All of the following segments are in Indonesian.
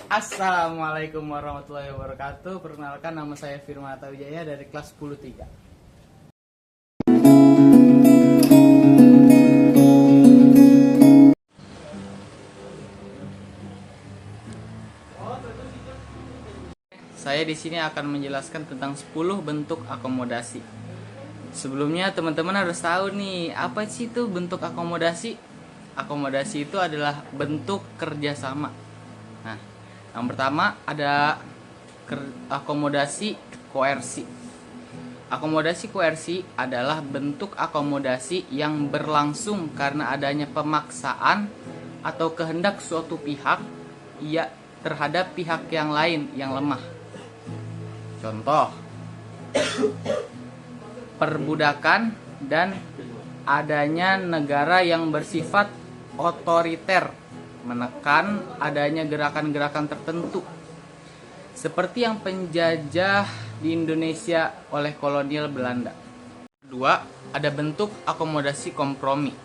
Assalamualaikum warahmatullahi wabarakatuh. Perkenalkan, nama saya Firman Atawijaya dari kelas 10-3. Saya di sini akan menjelaskan tentang 10 bentuk akomodasi. Sebelumnya teman-teman harus tahu nih, apa sih itu bentuk akomodasi? Akomodasi itu adalah bentuk kerjasama. Nah, yang pertama ada akomodasi koersi. Akomodasi koersi adalah bentuk akomodasi yang berlangsung karena adanya pemaksaan atau kehendak suatu pihak terhadap pihak yang lain yang lemah. Contoh, perbudakan dan adanya negara yang bersifat otoriter menekan adanya gerakan-gerakan tertentu, seperti yang penjajah di Indonesia oleh kolonial Belanda. Kedua, ada bentuk akomodasi kompromi.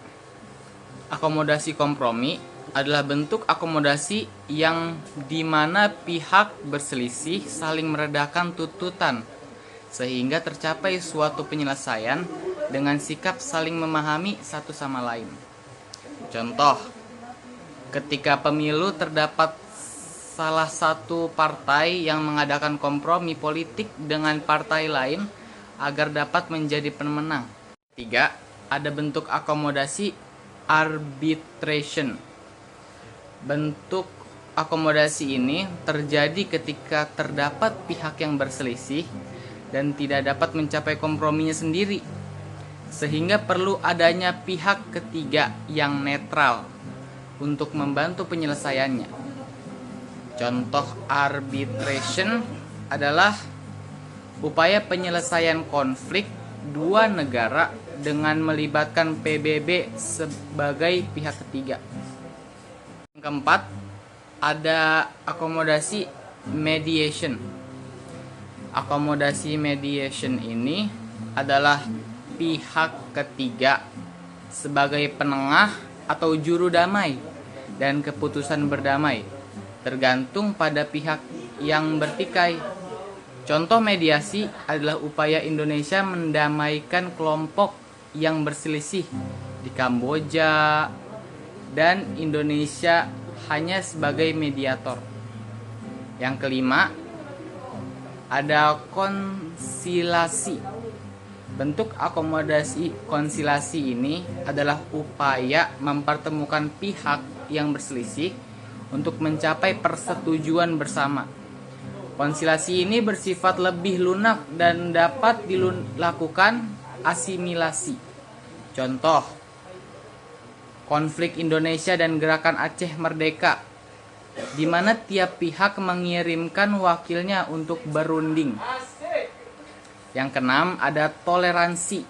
Akomodasi kompromi adalah bentuk akomodasi yang dimana pihak berselisih saling meredakan tuntutan sehingga tercapai suatu penyelesaian dengan sikap saling memahami satu sama lain. Contoh, ketika pemilu terdapat salah satu partai yang mengadakan kompromi politik dengan partai lain agar dapat menjadi pemenang. Tiga, ada bentuk akomodasi arbitration. Bentuk akomodasi ini terjadi ketika terdapat pihak yang berselisih dan tidak dapat mencapai komprominya sendiri, sehingga perlu adanya pihak ketiga yang netral untuk membantu penyelesaiannya. Contoh arbitration adalah upaya penyelesaian konflik dua negara dengan melibatkan PBB sebagai pihak ketiga. Yang keempat, ada akomodasi mediation. Akomodasi mediation ini adalah pihak ketiga sebagai penengah atau juru damai dan keputusan berdamai, tergantung pada pihak yang bertikai. Contoh mediasi adalah upaya Indonesia mendamaikan kelompok yang berselisih di Kamboja, dan Indonesia hanya sebagai mediator. Yang kelima, ada konsilasi. Bentuk akomodasi konsilasi ini adalah upaya mempertemukan pihak yang berselisih untuk mencapai persetujuan bersama. Konsilasi ini bersifat lebih lunak dan dapat dilakukan asimilasi. Contoh, konflik Indonesia dan gerakan Aceh Merdeka, di mana tiap pihak mengirimkan wakilnya untuk berunding. Yang keenam, ada toleransi.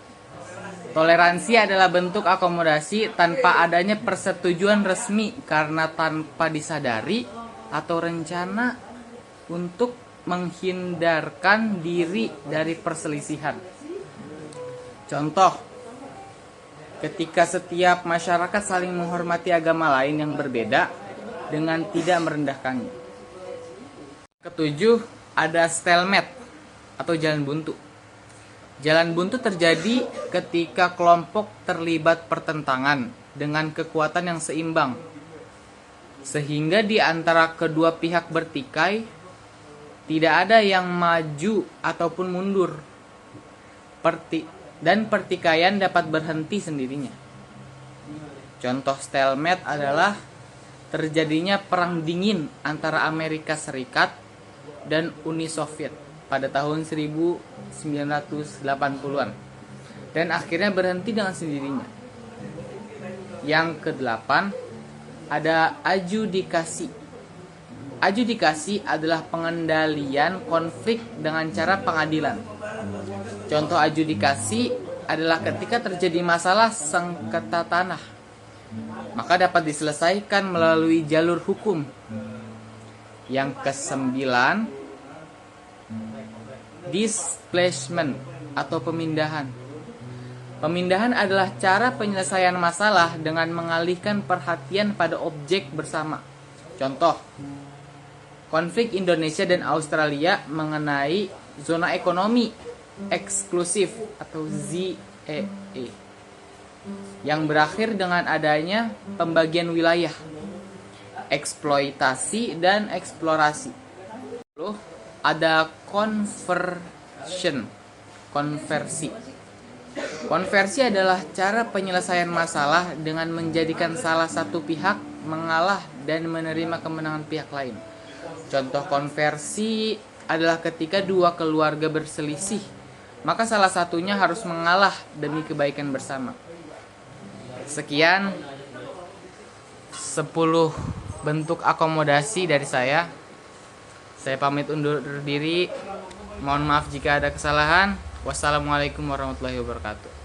Toleransi adalah bentuk akomodasi tanpa adanya persetujuan resmi karena tanpa disadari atau rencana untuk menghindarkan diri dari perselisihan. Contoh, ketika setiap masyarakat saling menghormati agama lain yang berbeda dengan tidak merendahkannya. Ketujuh, ada stalemate atau jalan buntu. Jalan buntu terjadi ketika kelompok terlibat pertentangan dengan kekuatan yang seimbang, sehingga di antara kedua pihak bertikai tidak ada yang maju ataupun mundur, dan pertikaian dapat berhenti sendirinya. Contoh stalemate adalah terjadinya perang dingin antara Amerika Serikat dan Uni Soviet pada tahun 1980-an dan akhirnya berhenti dengan sendirinya. Yang kedelapan, ada adjudikasi. Adjudikasi adalah pengendalian konflik dengan cara pengadilan. Contoh adjudikasi adalah ketika terjadi masalah sengketa tanah, maka dapat diselesaikan melalui jalur hukum. Yang kesembilan, displacement atau pemindahan. Pemindahan adalah cara penyelesaian masalah dengan mengalihkan perhatian pada objek bersama. Contoh, konflik Indonesia dan Australia mengenai zona ekonomi eksklusif atau ZEE yang berakhir dengan adanya pembagian wilayah, eksploitasi dan eksplorasi. Lalu ada konversi. Konversi adalah cara penyelesaian masalah dengan menjadikan salah satu pihak mengalah dan menerima kemenangan pihak lain. Contoh konversi adalah ketika dua keluarga berselisih, maka salah satunya harus mengalah demi kebaikan bersama. Sekian 10 bentuk akomodasi dari saya. Saya pamit undur diri. Mohon maaf jika ada kesalahan. Wassalamualaikum warahmatullahi wabarakatuh.